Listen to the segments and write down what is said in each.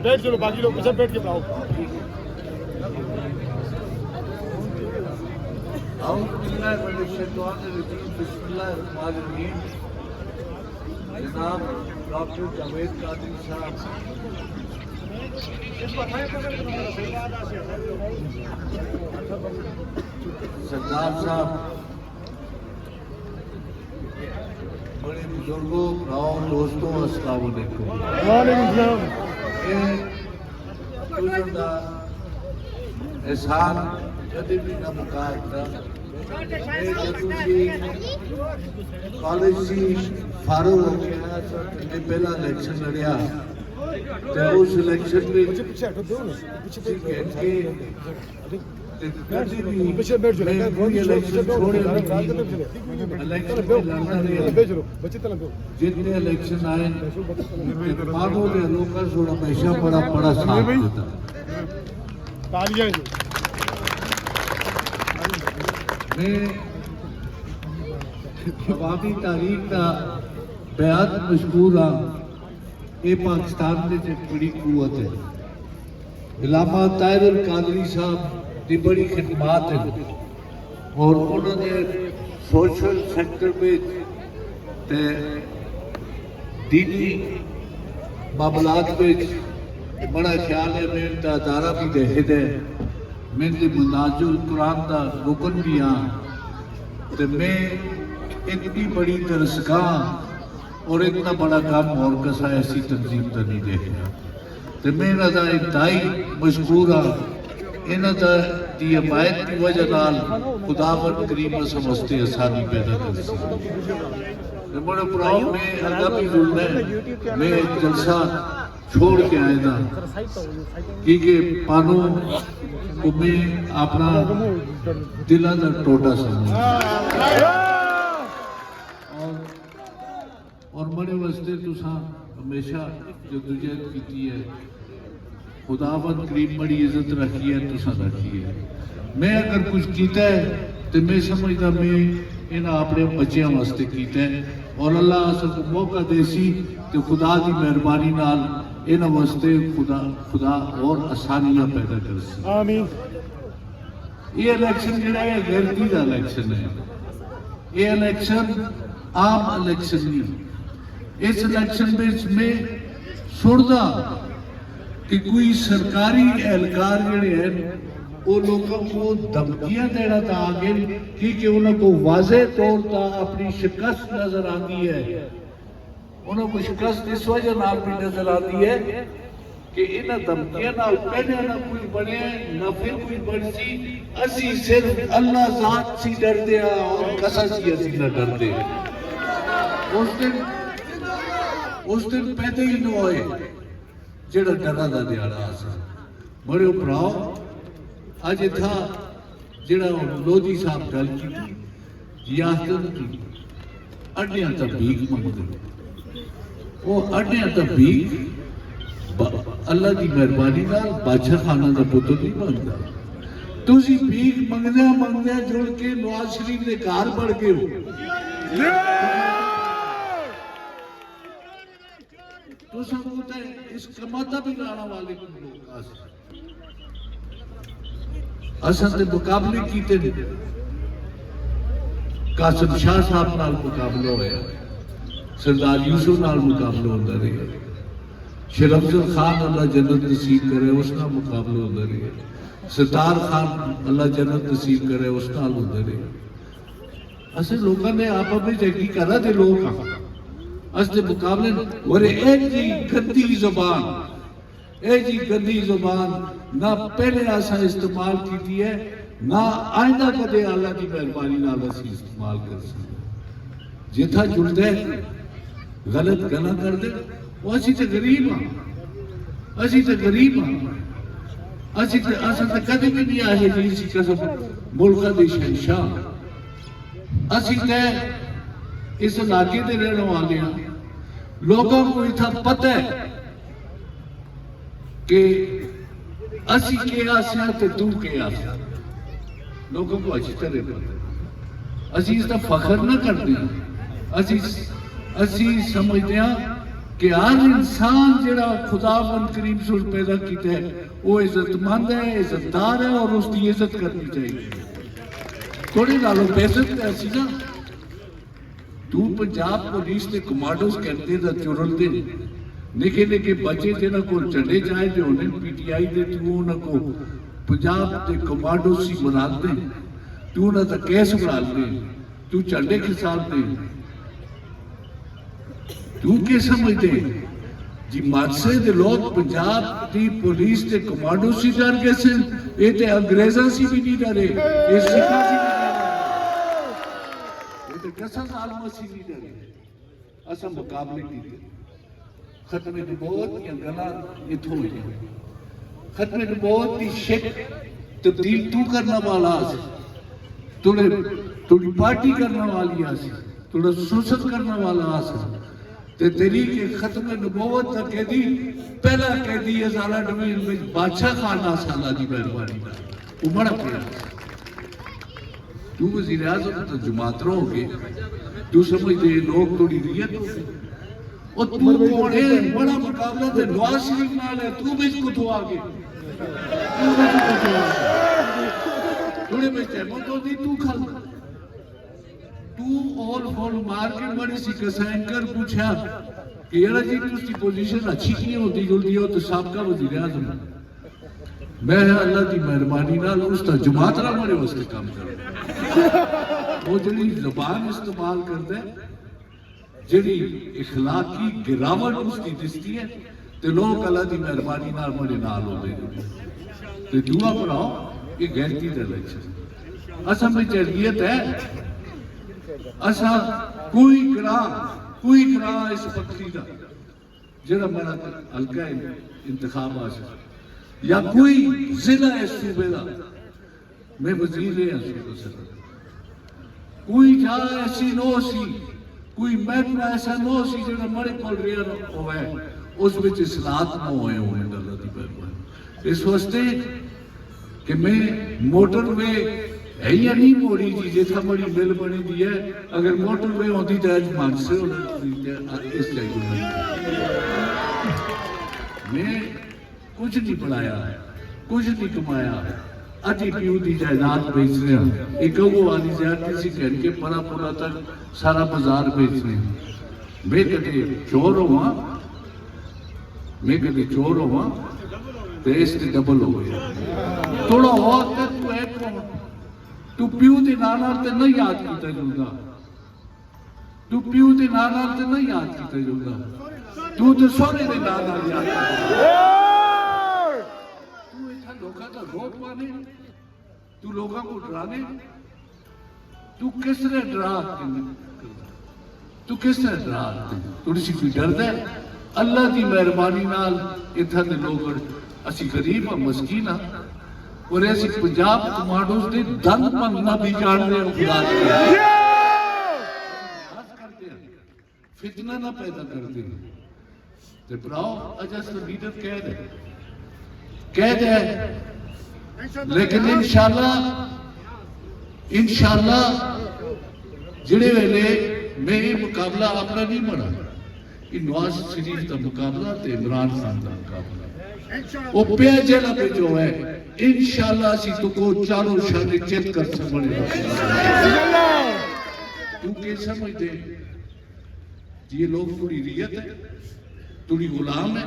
بیٹھ چلو، باقی لوگ پیچھے بیٹھ کے پڑھاؤ. اعوذ باللہ من الشیطان الرجیم، بسم اللہ الرحمن الرحیم. جناب ڈاکٹر جاوید قادری صاحب، سردار صاحب، بڑے بزرگوں، بھراؤں، دوستوں، السلام علیکم. وعلیکم السلام. احسان کدی بھی نہ مکارتا. کالج سی فاروق ہو گیا، پہلا الیکشن لڑیا، اس الیکشن میں جتنے الیکشن آئے پانوں کے لوکل سوڑا ہمیشہ بڑا ساتھ دیتا. میں عوامی تاریخ کا بیعت مشہور ہاں. یہ پاکستان میں ایک بڑی قوت ہے. علامہ طاہر القادری صاحب کی بڑی خدمات ہیں اور انہوں نے سوشل سیکٹر میں دینی معاملات میں بڑا خیال ہے. میں ان کا ادارہ بھی دیکھتے ہیں، میں مناج القرآن کا رکن بھی ہاں. تو میں اتنی بڑی درسگاہ اور اتنا بڑا کام اور کسا ایسی تنظیم تو نہیں دیکھا. تو میں انہوں کا انتہائی مشکور ہاں. انہوں کی حمایت کی وجہ نال خداوند کریم سمجھتے آسانی پیدا کر سکتے. بڑے پراؤ میں اگا بھی ضرور ہے. میں ایک جلسہ چھوڑ کے آئے تھا کیونکہ پانوں کو میں اپنا دلہ دا ٹوٹا سمجھا اور بڑے واسطے تساں ہمیشہ جدوجہد کیتی ہے. خداوند کریم بڑی عزت رکھی ہے، تساں رکھی ہے. میں اگر کچھ کیتا ہے تو میں سمجھتا میں انہاں اپنے بچیاں واسطے کیتا ہے اور اللہ اساں کو موقع دے سی تو خدا دی مہربانی نال انہاں واسطے خدا اور آسانیاں پیدا کر سی. آمین. یہ الیکشن جڑا ہے غیرتی دا الیکشن ہے. یہ الیکشن عام الیکشن نہیں. اس الیکشن میں سندا کہ کوئی سرکاری اہلکار جڑے ہیں وہ لوگوں کو دھمکیاں دینا تھا آگے کیونکہ انہوں کو واضح طور پر اپنی شکست نظر آتی ہے. انہوں کو شکست اس وجہ نال بھی نظر آتی ہے کہ انہاں دھمکیاں نال پہلے نہ کوئی بنے نہ پھر کوئی بن سی. اسی صرف اللہ ذات سی ڈرتے ہیں اور کسا سی اسی نہ ڈرتے. اس دن پیدا ہی نہ ہوئے جڑا ڈرا دا دیاڑا آسا. بڑے پراؤ اج تھا جڑا لودھی صاحب گل کی ریاست کی اڈیاں تا بھیک منگتے. وہ اڈیاں تا بھیک اللہ کی مہربانی نال بادشاہ خانہ دا پتر نہیں منگتا. تسی بھیک منگدے جڑ کے نوازشریف دے گھر بڑھ گئے ہو. تو سب ہوتا ہے اس کماتا بھی لانا والے کو لوگ اصل تے مقابلے کیتے ہیں. قاسم شاہ صاحب نال مقابلہ ہویا، سردار یوسف نال مقابلہ ہوتا رہا، شیر افضل خان اللہ جنت نصیب کرے اس نال مقابلہ ہوتا رہا، ستار خان اللہ جنت نصیب کرے اس نال ہوتا رہا. اصل لوگوں نے آپ اپنی جگہ کرا دے لوگ اصل مقابلے اور ایک جی گندی زبان نہ پہلے ایسا استعمال کیتی ہے نہ آئندہ کدے اللہ کی مہربانی نال اسی استعمال کر سکتے. جتھا جڑتے غلط گلا کر دے وہ اسی تے غریب ہاں. اسی تے کدے بھی نہیں آئے جی سی قسم ملکہ دے شہنشاہ. اسی تے اس علاقے دے رہنے والے ہیں. لوگوں کو اتنا پتہ ہے کہ اسی کے آسیاں تے تو کے آسیاں. لوگوں کو اچھی طرح پتہ ہے. اسی اس کا فخر نہ کرتے ہیں. اسی سمجھتے ہیں کہ ہر انسان جڑا خدا بند کریم سے پیدا کیتا ہے وہ عزت مند ہے, عزت دار ہے, اور اس کی عزت کرنی چاہیے. تھوڑے نالوں بےعزت ہے اسی نا. تو پنجاب پولیس کے کمانڈوز کرتے دا چرل دے نکے نکے بچے جنہاں کو چڑھے جائے جو انہیں پی ٹی آئی دے تو انہاں کو پنجاب کے کمانڈوز سی بنا دے, تو انہاں تا کیس بنا دے, تو چڑھے کے ساتھ دے. تو کیا سمجھتے جی مانسہرہ دے لوگ پنجاب دی پولیس دے کمانڈو سی ڈر گئے سے, یہ تے انگریزاں سی بھی نہیں ڈرے, یہ سکھا سی بھی نہیں ڈرے, یہ تے قصص عالمہ سی نہیں ڈرے. اسا مقابلے کی تے ختم نبوت یا گلا اتھو ہوئی ہے. ختم نبوت دی شک تبدیل تو کرنا والا سی, توڑی پارٹی کرنا والی آسی, توڑا سوسد کرنا والا آسی. تے تحریک ختم نبوت تا قیدی پہلا قیدی ازالہ ڈویل میں بادشاہ خانہ سالہ دی مہربانی دا امڑا پڑا. تو وزیر اعظم تو جماعت رہو گے, تو سمجھتے لوگ توڑی ریت ہو گئے, اور تو کون ہے بڑا مقابلہ تے نےنوازشریف نال ہے, تو بھی اس کو تو آگے, تو بھی اس کو تو آگے. تھوڑے میں چہمت ہو دی تو کھل تو اور فون مار کے بڑی سی کسائن کر پوچھا کہ یارا جی اس کی پوزیشن اچھی کی ہوتی جلدی ہو تو سابقہ وزیر اعظم. میں اللہ کی مہربانی نال اس تا جماعت رہا ہمارے واسطے کام کر, وہ جڑی زبان استعمال کرتا ہے, جڑی اخلاقی گراوٹ اس کی دستی ہے, تو لوگ اللہ کی مہربانی نال ہمارے نال ہو دے. تو دعا پڑھاؤ یہ غیرتی دے الیکشن. اساں میں چہریت ہے, اسا کوئی گراہ اس پکھی دا جڑا میرا حلقہ انتخاب آ سکتا, یا کوئی ضلع اس صوبے دا میں وزیر ہے صوبے سے, کوئی جگہ ایسی نو سی, کوئی محکمہ ایسا نو سی جڑا میرے کول رہا ہوئے اس وچ اصلاحات نہ ہوئے ہوئے اللہ دی مہربانی. اس واسطے کہ میں موٹر وے ہے یا نہیں موڑی جی جیسا بڑی مل بنی دی ہے, اگر موٹر وے ہوتی تو آج مانسہرہ ہونا اس جائے. میں کچھ نہیں پڑھایا, کچھ نہیں کمایا, اتی پیو دی جائیداد بیچ رہے ہیں, ایک وہ والی زیادتی سی کہن کے پڑا پڑا تک سارا بازار بیچ رہے ہیں. میں کہتے چور ہوا, میں کہتے چور ہوا تو اس کے ڈبل ہو گیا. تھوڑا ہوا کہ تو ہے کون, تو پیو دے نانا تے نہ یاد کیتا جلدا, تو پیو دے نانا تے نہ یاد کیتا جلدا, تو تے سونے دے نانا یاد کیتا. تو ایتھا لوگاں دا روپ پانے, تو لوگاں کو ڈرانے, تو کس طرح ڈرا, تو کس طرح ڈرا, تھوڑی سی کوئی ڈرد ہے. اللہ دی مہربانی نال ایتھا دے لوگ اسی غریب اور مسکین ہاں, اور ایسی پنجاب کمانڈوز نے دن پننا بھی جان رہے ہیں خدا کے فتنہ نہ پیدا کرتے ہیں. تو پراؤ اجا سے لیڈر کہہ دے, لیکن انشاءاللہ جڑے ویلے میں یہ مقابلہ اپنا نہیں بنا, نےنوازشریف کا مقابلہ تے عمران خان کا مقابلہ وہ پیا جیلہ پہ جو ہے, انشاءاللہ اسی تو کو چاروں شانے چیت کر سمجھے. کیونکہ سمجھتے یہ لوگ تھوڑی ریت ہے, تھوڑی غلام ہے,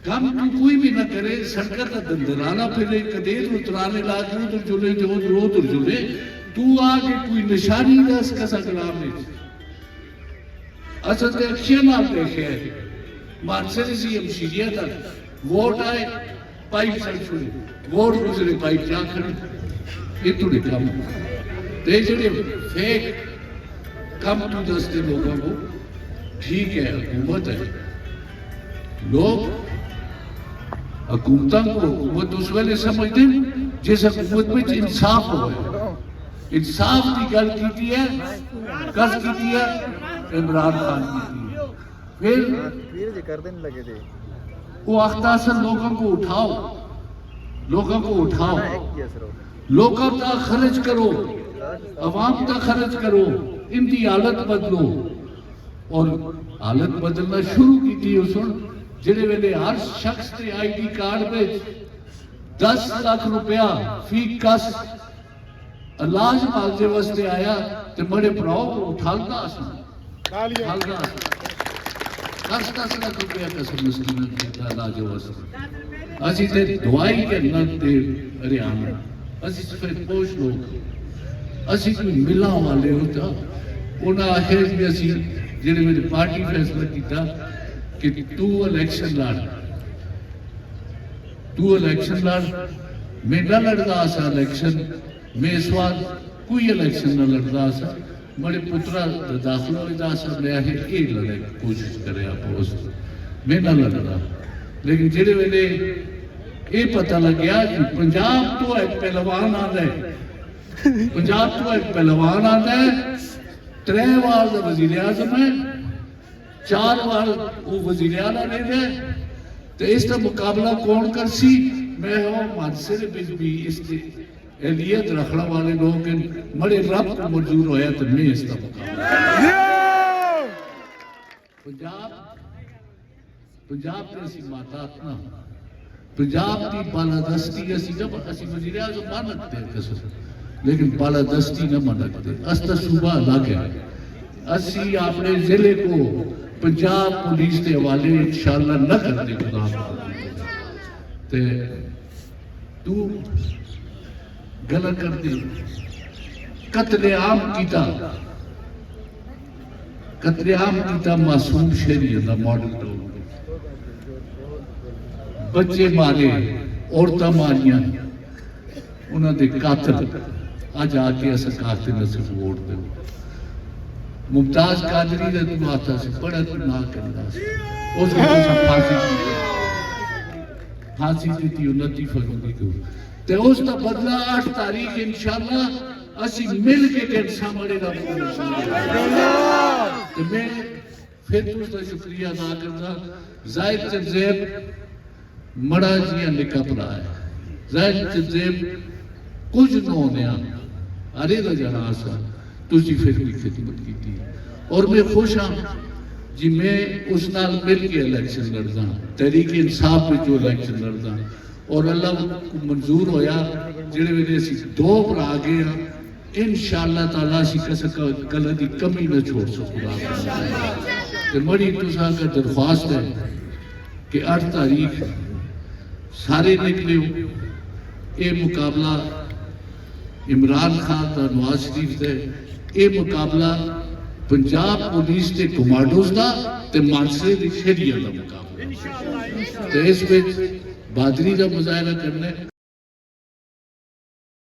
کام تو کوئی بھی نہ کرے, سڑکہ تا دندرانا پھرے, کدیر اترانے لاکھ ادھر جلے جو ادھر جلے, تو آگے کوئی نشانی دا اس کا سکرام نہیں. اصل اکشین آپ دیکھے ہیں مانسہرہ سی ہمشیریہ تک ووٹ آئے پائپ سڑ چھوڑے, ووٹ گزرے پائپ جا کھڑے, یہ تو نہیں کام. تے جڑے فیک کم تو دستے لوگوں کو ٹھیک ہے, حکومت ہے, لوگ حکومتوں کو حکومت اس ویلے سمجھتے ہیں جیسے حکومت میں انصاف ہوئے. انصاف کی گل کیتی ہے, کس کیتی ہے, عمران خان کیتی ہے. پھر وہ اختاثر لوگوں کو اٹھاؤ, لوگوں کو اٹھاؤ, لوکاں تا خرچ کرو، عوام تا خرچ کرو، ان دی حالت بدلو. اور حالت بدلنا شروع کی تھی اس وقت جڑے ویلے ہر شخص تے آئی ڈی کارڈ میں 10 لاکھ روپیہ فی کس علاج مالجے واسطے آیا تے بڑے پراؤ کو اٹھالتا سن، اٹھالتا سن 10 لاکھ روپیہ قسم مسکینہ کیتا علاج واسطے. اسی تے دعائی کرنا تے ہریانہ، اسی سفید پوش لوگ، اسی کوئی ملا والے ہوتا. انہاں آخر جی اسی جنہیں میری پارٹی فیصلہ کیتا کہ تو الیکشن لڑ، تو الیکشن لڑ. میں نہ لڑدا سا الیکشن، میں اس وقت کوئی الیکشن نہ لڑدا سا. بڑے پترا داخل ہوئے سا، میں آخر یہ لڑے کوشش کرے آپ اس میں نہ لڑدا. لیکن جڑے ویلے یہ پتہ لگ گیا کہ پنجاب تو ایک پہلوان آتا ہے، پنجاب تو ایک پہلوان آتا ہے، 3 بار دا وزیر اعظم ہے، 4 بار وہ وزیر اعلیٰ نہیں دے. تو اس کا مقابلہ کون کر سی؟ میں ہوں مانسہرہ بھی اس کی اہلیت رکھنا والے لوگ بڑے رب کو منظور ہویا تو میں اس کا مقابلہ. پنجاب نے اسی ماتات نہ، پنجاب کی بالادستی اسی جب اسی وزیر اعظم مانتے ہیں قسم، لیکن بالادستی نہ مانتے. استا صوبہ الگ ہے. اسی اپنے ضلع کو پنجاب پولیس کے حوالے انشاءاللہ نہ کرتے. خدا تے تو غلط کرتے. قتل عام کیتا، قتل عام کیتا معصوم شہری دا ماڈل ٹاؤن، بچے مارے، عورتیں ماریاں، انہوں دے قاتل آج آ کے ایسا قاتل نہ صرف ووٹ دے. ممتاز قادری نے تو آتا سے بڑا تو نہ کرنا سے اس کو سب پھانسی دیتی انتی فروغی کو. تے اس کا بدلہ 8 تاریخ انشاءاللہ اسی مل کے کنسا مڑے گا. تو میں پھر تو اس کا شکریہ ادا کرتا. زائد تنزیب مڑا جیاں لکھا پڑا ہے. زائد تنزیب کچھ نہ ہونے ارے دا جانا آسا تجھی فکری خدمت کی تھی. اور میں خوش ہاں جی میں اس نال مل کے الیکشن لڑدا، تحریک انصاف میں جو الیکشن لڑدا. اور اللہ کو منظور ہویا جڑے ویلے اسی 2 پر آگے ہاں انشاءاللہ تعالیٰ اسی کلہ دی کمی نہ چھوڑ سکوں. تو بڑی تساں کا درخواست ہے کہ 8 تاریخ سارے نکلے ہو. یہ مقابلہ عمران خان دا نوازشریف دے، یہ مقابلہ پنجاب پولیس کے کمانڈوز دا تے مانسہرہ دی شہریہ دا مقابلہ. تو اس وچ بہادری دا مظاہرہ کرنا ہے.